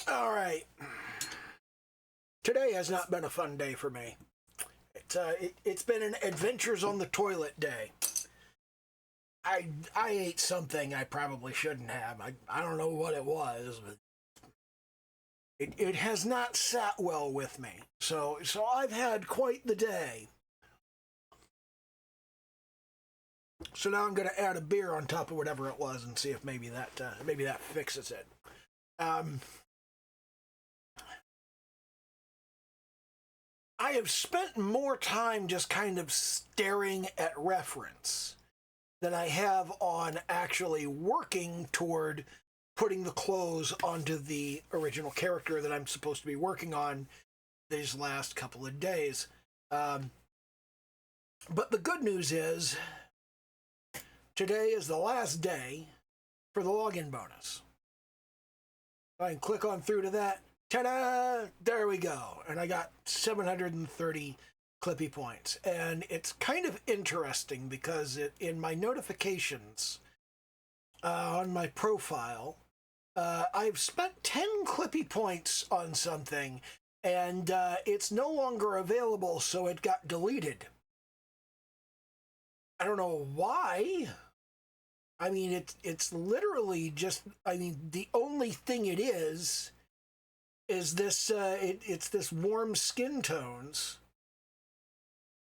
All right. Today has not been a fun day for me. It's been an adventures on the toilet day. I ate something I probably shouldn't have. I don't know what it was, but it has not sat well with me. So I've had quite the day. So now I'm going to add a beer on top of whatever it was and see if maybe that fixes it. I have spent more time just kind of staring at reference than I have on actually working toward putting the clothes onto the original character that I'm supposed to be working on these last couple of days. But the good news is today is the last day for the login bonus. I can click on through to that. Ta-da! There we go. And I got 730 Clippy points. And it's kind of interesting because in my notifications on my profile, I've spent 10 Clippy points on something, and it's no longer available, so it got deleted. I don't know why. I mean, it's literally just, I mean, the only thing it is this, it's this warm skin tones.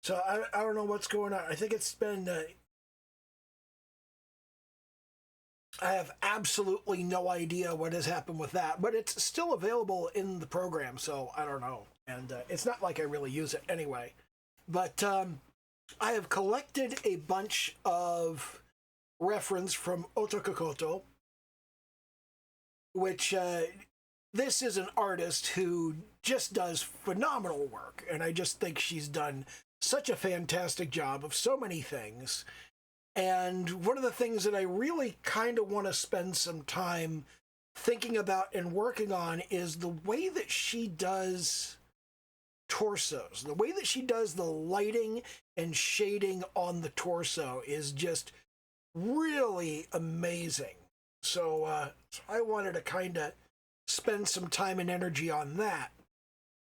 So I don't know what's going on. I think it's been, I have absolutely no idea what has happened with that, but it's still available in the program, so I don't know. And it's not like I really use it anyway. But I have collected a bunch of reference from Otokokoto, which this is an artist who just does phenomenal work, and I just think she's done such a fantastic job of so many things. And one of the things that I really kind of want to spend some time thinking about and working on is the way that she does torsos. The way that she does the lighting and shading on the torso is just really amazing. So I wanted to kind of spend some time and energy on that.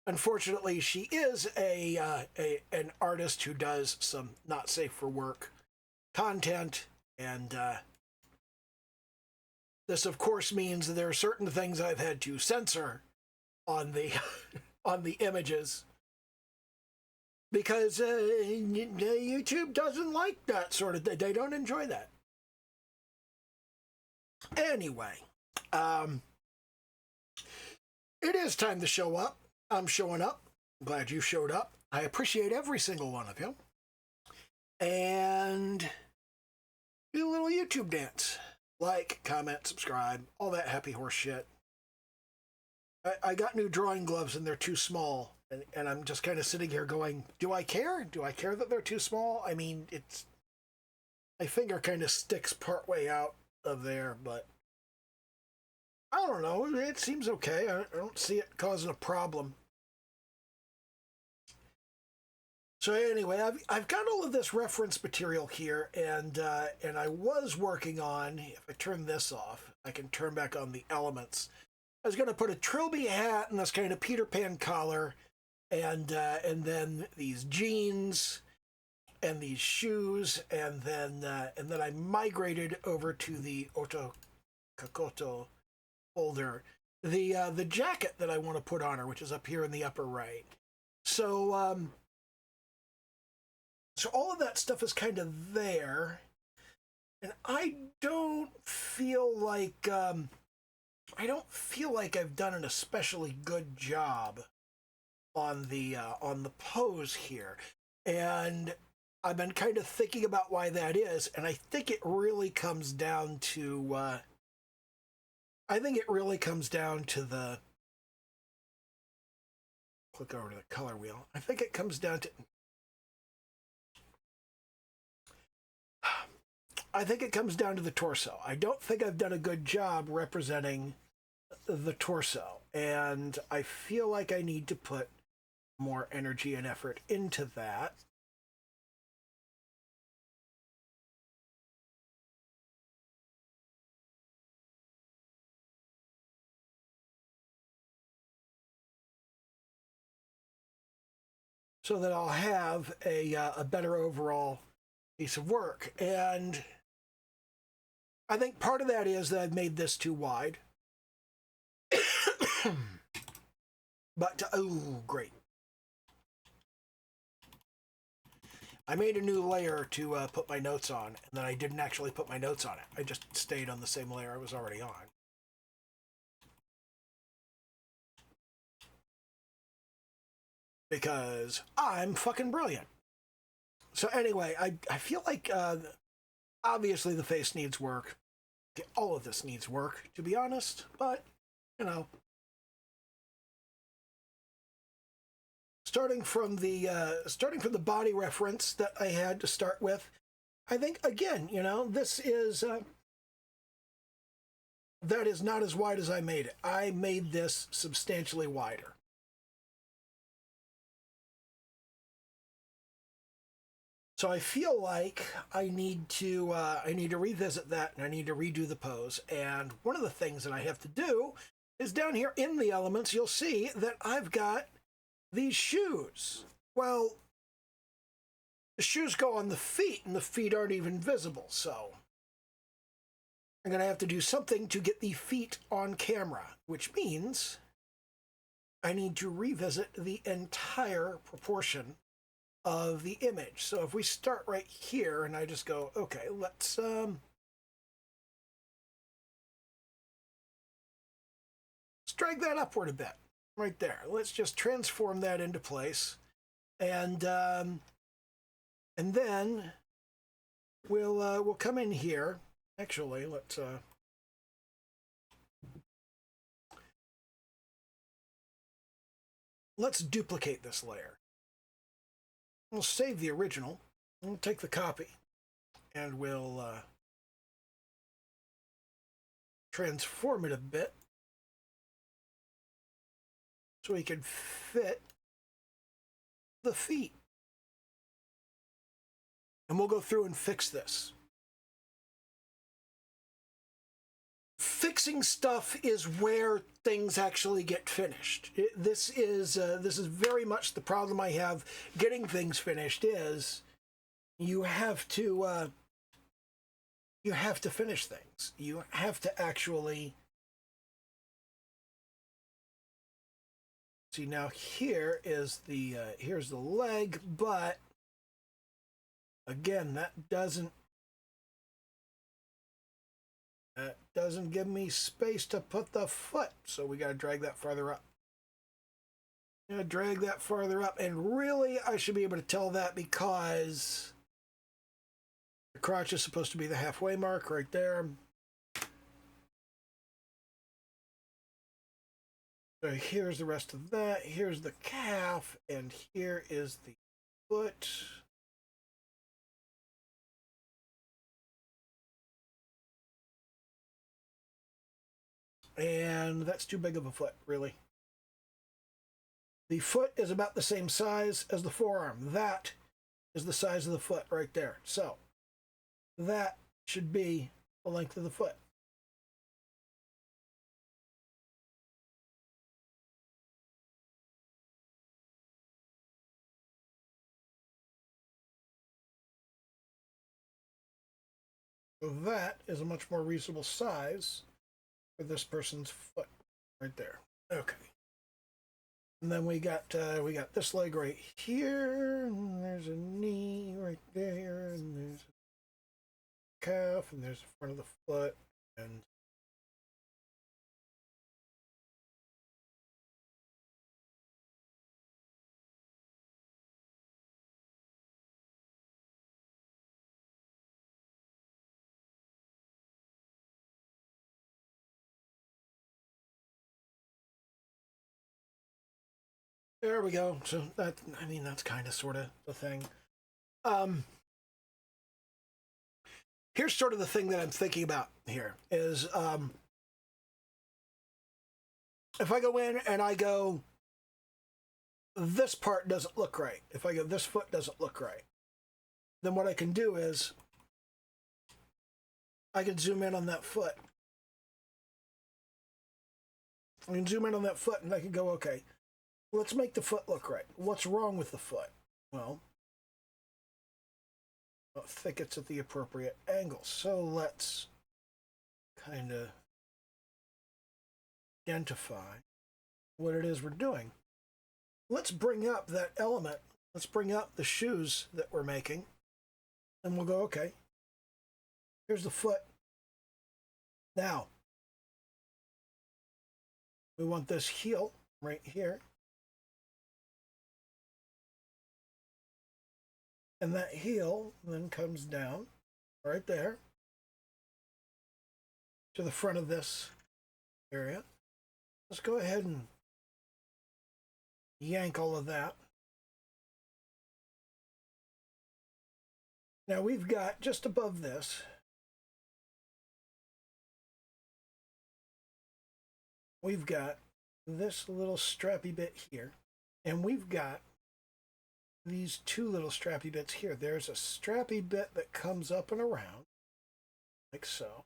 Unfortunately, she is an artist who does some not safe for work content, and this of course means that there are certain things I've had to censor on the on the images because YouTube doesn't like that sort of thing. They don't enjoy that. Anyway, it is time to show up. I'm showing up. I'm glad you showed up. I appreciate every single one of you. And do a little YouTube dance. Like, comment, subscribe, all that happy horse shit. I got new drawing gloves and they're too small. And I'm just kind of sitting here going, do I care? Do I care that they're too small? I mean, my finger kind of sticks partway out of there, but I don't know. It seems okay. I don't see it causing a problem. So anyway, I've got all of this reference material here, and I was working on, if I turn this off, I can turn back on the elements. I was going to put a Trilby hat and this kind of Peter Pan collar, and then these jeans and these shoes, and then I migrated over to the Otokokoto folder, the jacket that I want to put on her, which is up here in the upper right. So so all of that stuff is kind of there, and I don't feel like I've done an especially good job on the pose here, and I've been kind of thinking about why that is, and I think it really comes down to the click over to the color wheel. I think it comes down to the torso. I don't think I've done a good job representing the torso, and I feel like I need to put more energy and effort into that. so that I'll have a better overall piece of work. And I think part of that is that I've made this too wide. But, oh, great. I made a new layer to put my notes on, and then I didn't actually put my notes on it. I just stayed on the same layer I was already on. Because I'm fucking brilliant. So anyway, I feel like obviously the face needs work. All of this needs work, to be honest, but, you know. Starting from the body reference that I had to start with, I think, again, you know, this is, that is not as wide as I made it. I made this substantially wider. So I feel like I need to revisit that, and I need to redo the pose. And one of the things that I have to do is down here in the elements, you'll see that I've got these shoes. Well, the shoes go on the feet, and the feet aren't even visible, so I'm going to have to do something to get the feet on camera, which means I need to revisit the entire proportion of the image. So if we start right here and I just go, okay, let's drag that upward a bit right there. Let's just transform that into place, and then we'll come in here. Actually, let's duplicate this layer. We'll save the original. We'll take the copy, and we'll transform it a bit so we can fit the feet. And we'll go through and fix this. Fixing stuff is where things actually get finished. This is very much the problem I have getting things finished. Is you have to finish things. You have to actually see. Now here is the here's the leg, but again, that doesn't give me space to put the foot, so we got to drag that farther up. Drag that farther up, and really I should be able to tell that because the crotch is supposed to be the halfway mark right there. So here's the rest of that. Here's the calf, and here is the foot. And that's too big of a foot, really. The foot is about the same size as the forearm. That is the size of the foot right there. So that should be the length of the foot. So that is a much more reasonable size for this person's foot right there. Okay. And then we got this leg right here, and there's a knee right there, and there's a calf, and there's the front of the foot, and there we go. So that, I mean, that's kind of sort of the thing. Here's sort of the thing that I'm thinking about here is if I go in and I go, this part doesn't look right. If I go, this foot doesn't look right. Then what I can do is I can zoom in on that foot. I can zoom in on that foot and I can go, okay, let's make the foot look right. What's wrong with the foot? well, thickets at the appropriate angle. So let's kind of identify what it is we're doing. Let's bring up that element. Let's bring up the shoes that we're making. And we'll go, okay, here's the foot. Now, we want this heel right here. And that heel then comes down right there to the front of this area. Let's go ahead and yank all of that. Now we've got just above this, we've got this little strappy bit here, and we've got these two little strappy bits here. There's a strappy bit that comes up and around, like so.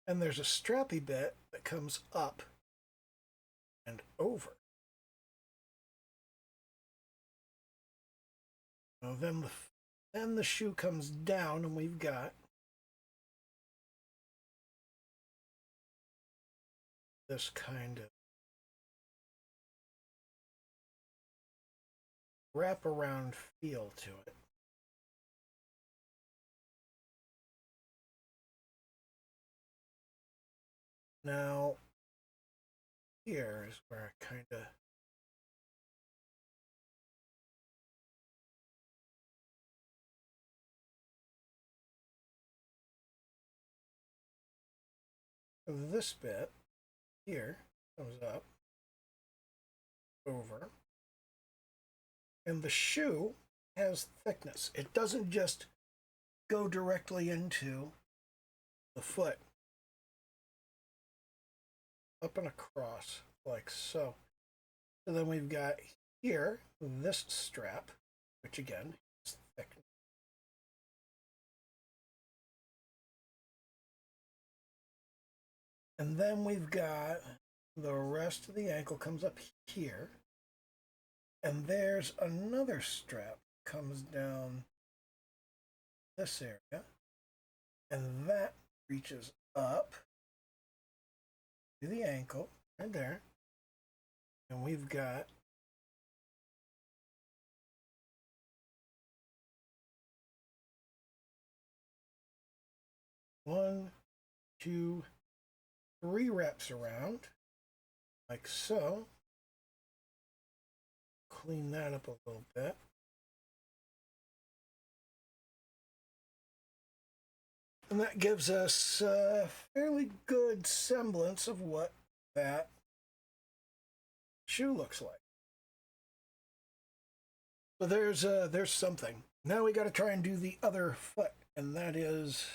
And there's a strappy bit that comes up and over. Now then the shoe comes down, and we've got this kind of wraparound feel to it. Now, here is where I kind of this bit here comes up, over, and the shoe has thickness. It doesn't just go directly into the foot, up and across like so. So then we've got here this strap, which again is thick. And then we've got the rest of the ankle comes up here. And there's another strap comes down this area. And that reaches up to the ankle right there. And we've got one, two, three wraps around, like so. Clean that up a little bit. And that gives us a fairly good semblance of what that shoe looks like. So there's something. Now we got to try and do the other foot, and that is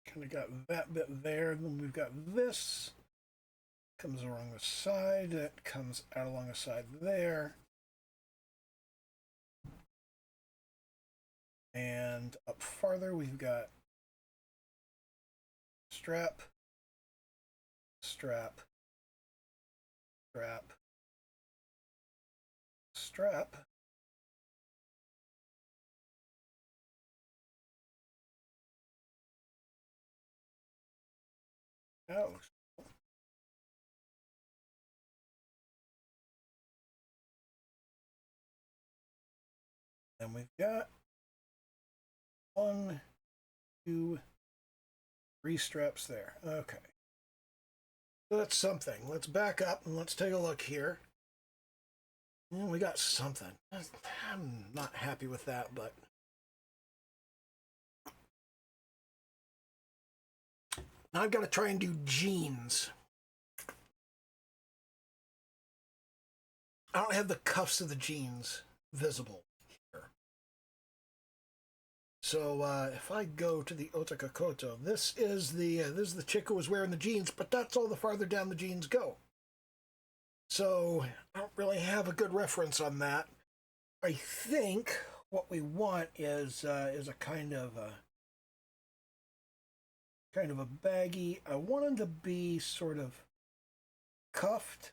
kind of got that bit there. Then we've got this comes along the side. That comes out along the side there. And up farther, we've got strap, strap, strap, strap. Oh. Then we've got one, two, three straps there. Okay. So that's something. Let's back up and let's take a look here. And we got something. I'm not happy with that, but now I've got to try and do jeans. I don't have the cuffs of the jeans visible here. So if I go to the Otaka Koto, this is the chick who was wearing the jeans, but that's all the farther down the jeans go. So I don't really have a good reference on that. I think what we want is a kind of kind of a baggy. I want them to be sort of cuffed.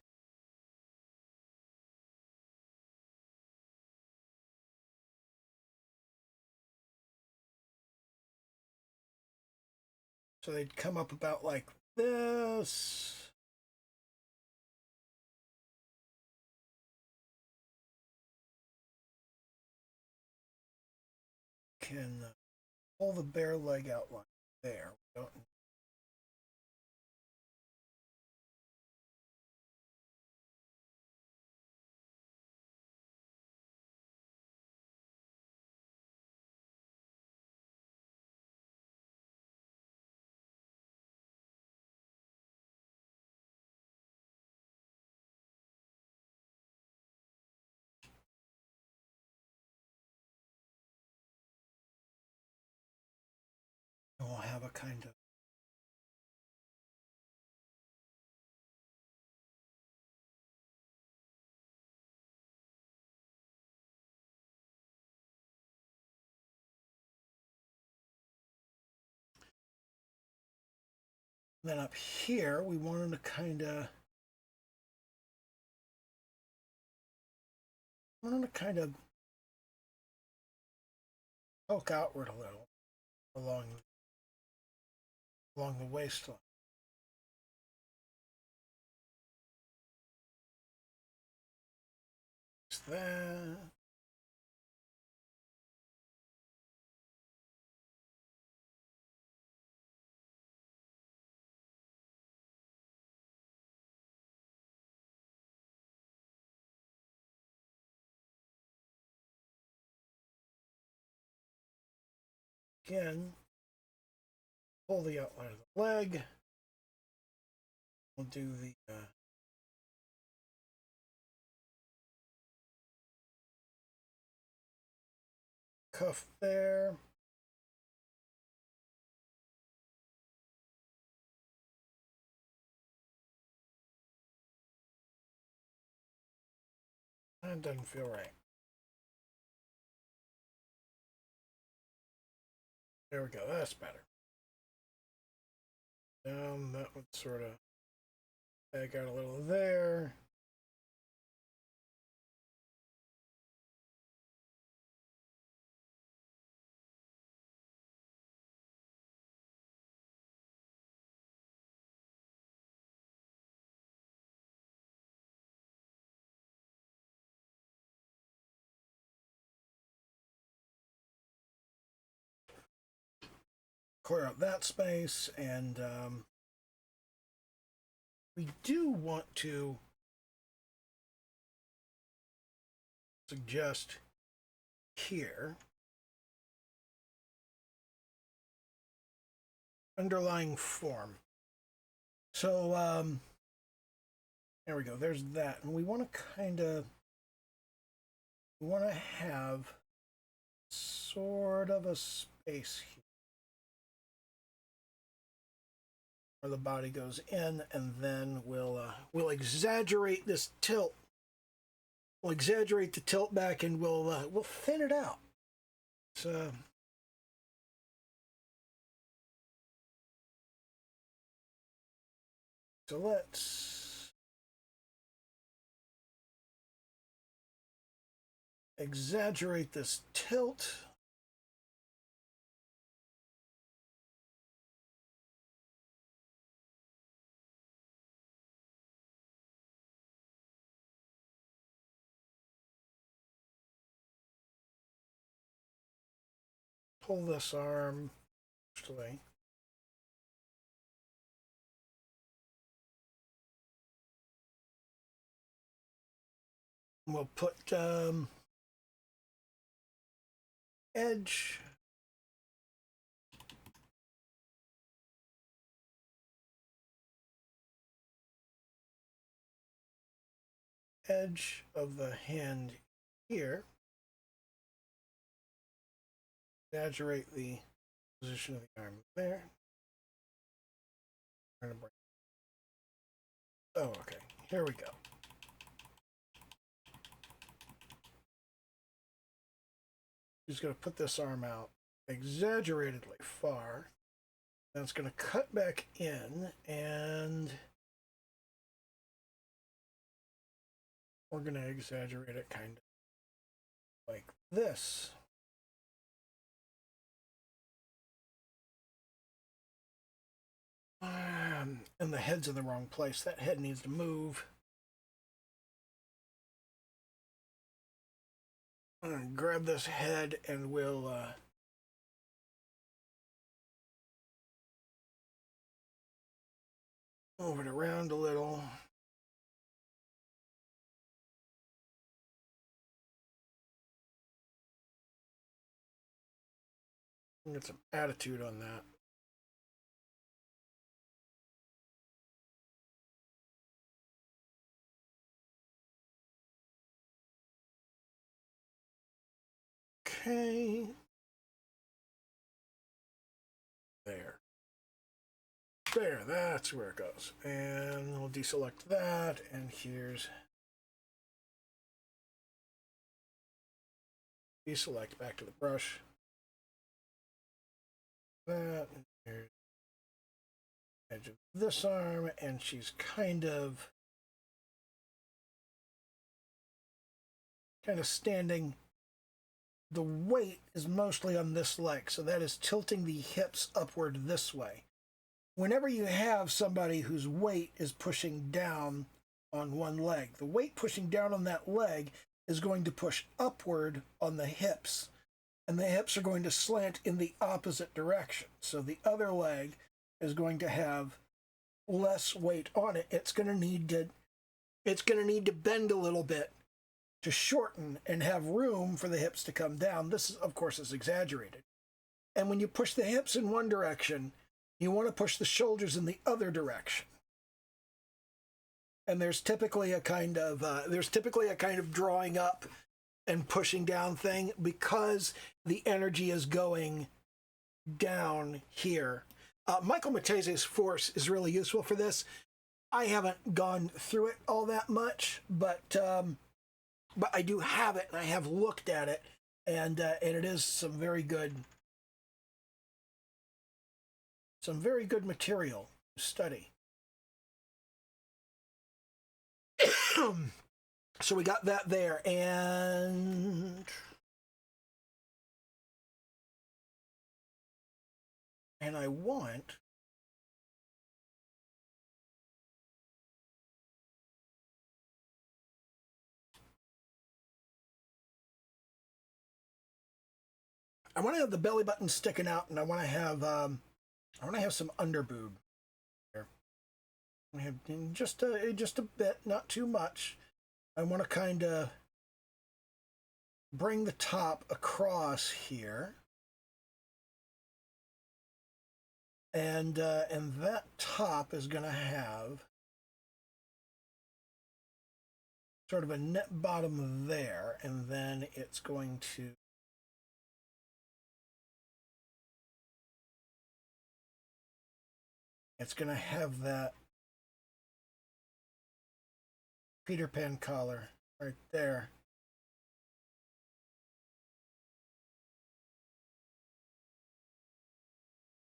So they'd come up about like this. Can pull the bare leg out like there. We don't. And we'll have a kind of then up here we wanted to kind of poke outward a little along the waistline. That. Again, pull the outline of the leg. We'll do the cuff there. That doesn't feel right. There we go, that's better. Down, that would sort of back out a little there. Clear out that space, and we do want to suggest here underlying form. So there we go, there's that, and we want to have sort of a space here where the body goes in, and then we'll exaggerate this tilt. We'll exaggerate the tilt back, and we'll thin it out. So let's exaggerate this tilt. Pull this arm actually. We'll put edge of the hand here. Exaggerate the position of the arm there. Oh, okay. Here we go. Just going to put this arm out exaggeratedly far. That's going to cut back in, and we're going to exaggerate it kind of like this. And the head's in the wrong place. That head needs to move. I'm going to grab this head and we'll move it around a little. Get some attitude on that. Okay. There. There, that's where it goes. And we'll deselect that, and here's deselect back to the brush. That, and here's the edge of this arm, and she's kind of standing. The weight is mostly on this leg, so that is tilting the hips upward this way. Whenever you have somebody whose weight is pushing down on one leg, the weight pushing down on that leg is going to push upward on the hips, and the hips are going to slant in the opposite direction. So the other leg is going to have less weight on it. It's going to need to bend a little bit to shorten and have room for the hips to come down. This, of course, is exaggerated. And when you push the hips in one direction, you want to push the shoulders in the other direction. And there's typically a kind of drawing up and pushing down thing because the energy is going down here. Michael Mattese's force is really useful for this. I haven't gone through it all that much, but I do have it, and I have looked at it, and it is some very good material to study. So we got that there, and I want to have the belly button sticking out, and I want to have some underboob here. I have just a bit, not too much. I want to kind of bring the top across here, and that top is going to have sort of a net bottom there, and then it's going to have that Peter Pan collar right there.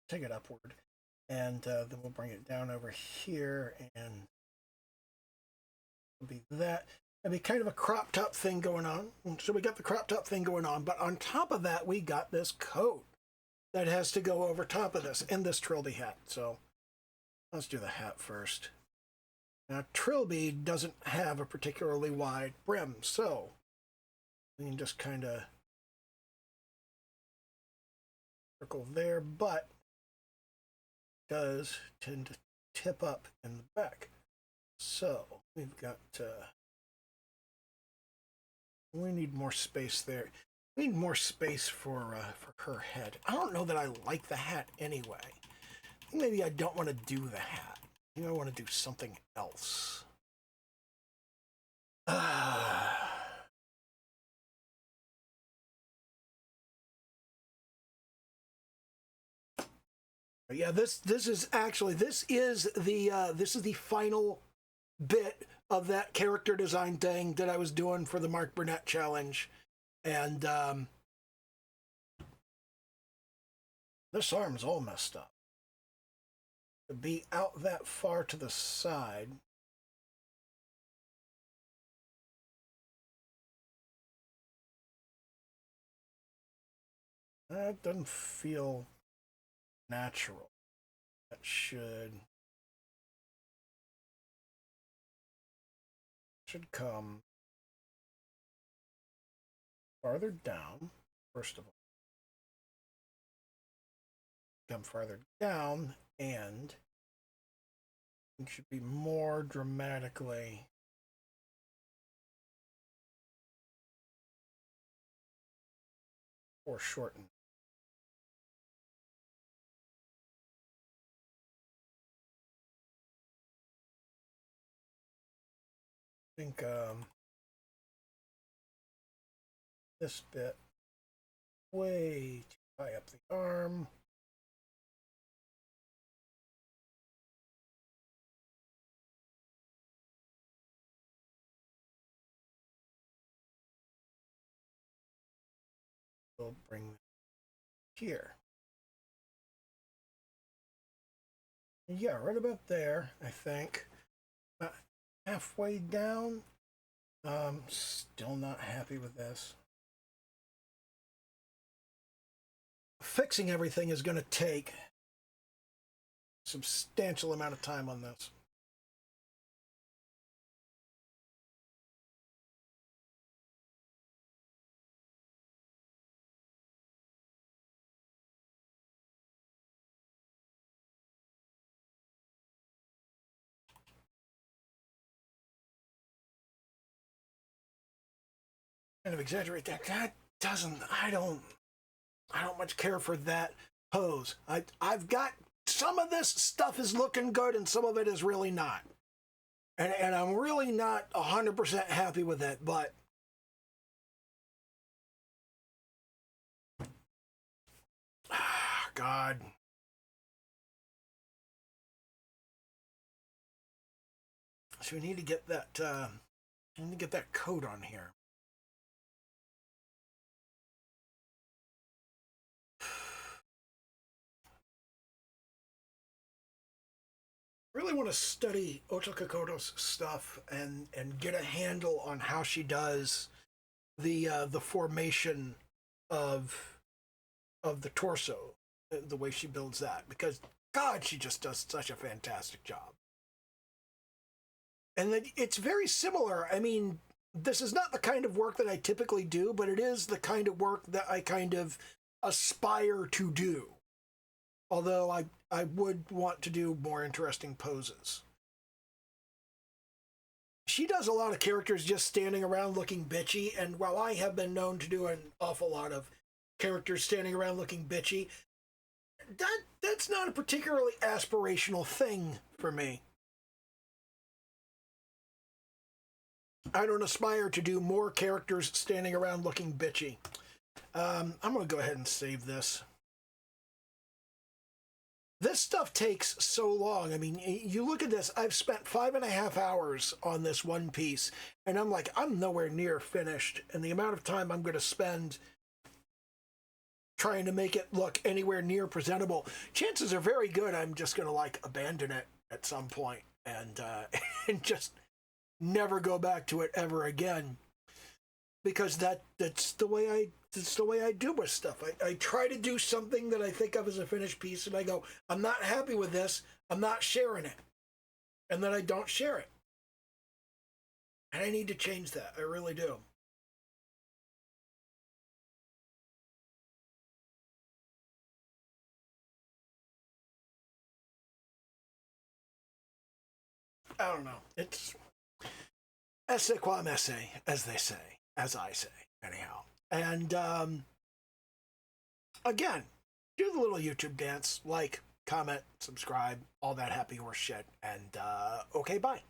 Take it upward, and then we'll bring it down over here, and it'll be that. It'll be kind of a crop top thing going on. So we got the crop top thing going on, but on top of that, we got this coat that has to go over top of this, and this Trilby hat. So let's do the hat first. Now, Trilby doesn't have a particularly wide brim, so we can just kind of circle there, but it does tend to tip up in the back. So we've got, we need more space there. We need more space for her head. I don't know that I like the hat anyway. I think maybe I don't want to do the hat. I think I want to do something else. Yeah, this is the final bit of that character design thing that I was doing for the Mark Burnett challenge, and this arm's all messed up. to be out that far to the side. That doesn't feel natural. That should come farther down, first of all. Come farther down, and it should be more dramatically foreshortened. I think this bit way too high up the arm. We'll bring here. Yeah, right about there, I think. About halfway down. Still not happy with this. Fixing everything is going to take a substantial amount of time on this. Kind of exaggerate that. That doesn't. I don't much care for that pose. I've got some of this stuff is looking good and some of it is really not. And I'm really not 100% happy with it, but God. So we need to get that coat on here. Really want to study Otakakoto's stuff and get a handle on how she does the formation of the torso, the way she builds that, because God, she just does such a fantastic job. And it's very similar. I mean, this is not the kind of work that I typically do, but it is the kind of work that I kind of aspire to do. Although I would want to do more interesting poses. She does a lot of characters just standing around looking bitchy, and while I have been known to do an awful lot of characters standing around looking bitchy, that's not a particularly aspirational thing for me. I don't aspire to do more characters standing around looking bitchy. I'm going to go ahead and save this. This stuff takes so long. I mean, you look at this, I've spent 5.5 hours on this one piece, and I'm like, I'm nowhere near finished. And the amount of time I'm going to spend trying to make it look anywhere near presentable, chances are very good I'm just going to like abandon it at some point and and just never go back to it ever again. Because that's the way I do with stuff. I try to do something that I think of as a finished piece, and I go, I'm not happy with this. I'm not sharing it, and then I don't share it. And I need to change that. I really do. I don't know. It's esse quam esse, as they say, as I say, anyhow. And again, do the little YouTube dance, like, comment, subscribe, all that happy horse shit. And okay, bye.